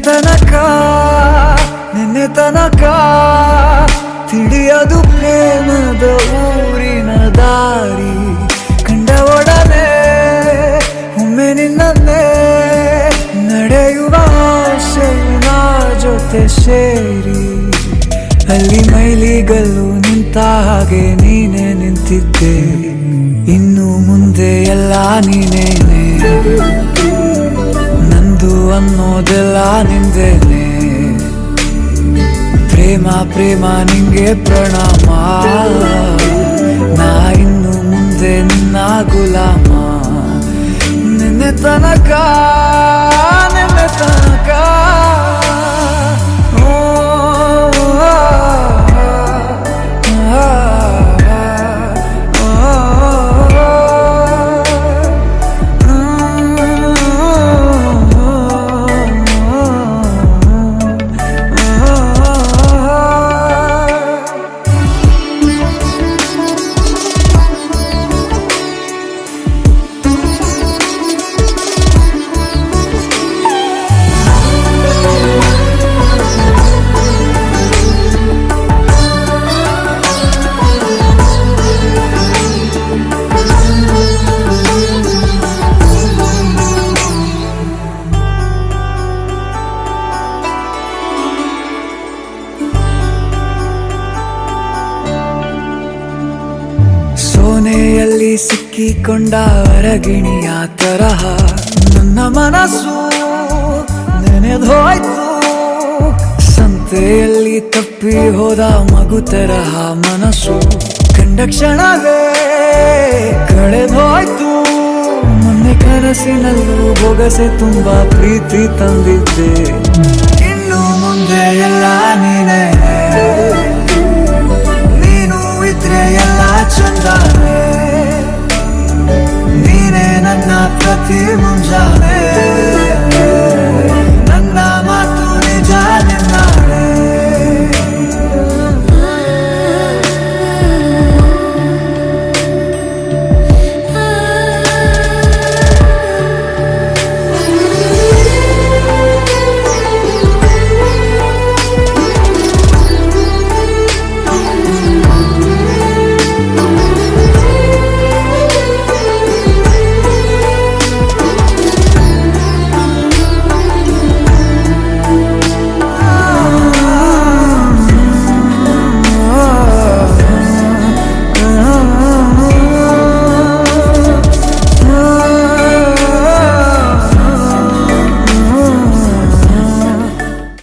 ತನಕ ನಿನ್ನೆ ತನಕ ತಿಳಿಯದು ಪ್ರೇಮದ ಊರಿನ ದಾರಿ ಕಂಡ ಒಡನೆ ಒಮ್ಮೆ ನಿನ್ನೇ ನಡೆಯುವ ಆಸೆಯ ಜೊತೆ ಸೇರಿ ಅಲ್ಲಿ ಮೈಲಿಗಲ್ಲು ನಿಂತ ಹಾಗೆ ನೀನೆ ನಿಂತಿದ್ದೆ ಇನ್ನು ಮುಂದೆ ಎಲ್ಲ ನೀನೇನೆ ನಂದು ಅನ್ನೋದೆಲ್ಲ ನಿಂದೇನೆ ಪ್ರೇಮ ಪ್ರೇಮ ನಿಂಗೆ ಪ್ರಣಾಮ ನಾ ಇನ್ನು ಮುಂದೆ ನಿನ್ನ ಗುಲಾಮ ನಿನ್ನೆ ತನಕ ನಿನ್ನೆ ತನಕ ಸೋನೆಯಲ್ಲಿ ಸಿಕ್ಕಿಕೊಂಡ ಅರಗಿಣಿಯ ತರಹ ನನ್ನ ಮನಸ್ಸು ನೆನೆದೋಯ್ತು ಸಂತೆಯಲ್ಲಿ ತಪ್ಪಿ ಹೋದ ಮಗು ತರಹ ಮನಸ್ಸು ಕಂಡ ಕ್ಷಣವೇ ಕಳೆದೋಯ್ತು ಮೊನ್ನೆ ಕನಸಿನಲ್ಲೂ ಬೊಗಸೆ ತುಂಬಾ ಪ್ರೀತಿ ತಂದಿದ್ದೆ ಇನ್ನು ಮುಂದೆ ಎಲ್ಲ ನೀನೇ ನೀನು ಇದ್ರೆ ಎಲ್ಲ ಚಂದಾನೆ ನೀನೇ ನನ್ನ ಪ್ರತಿ ಮುಂಜಾನೆ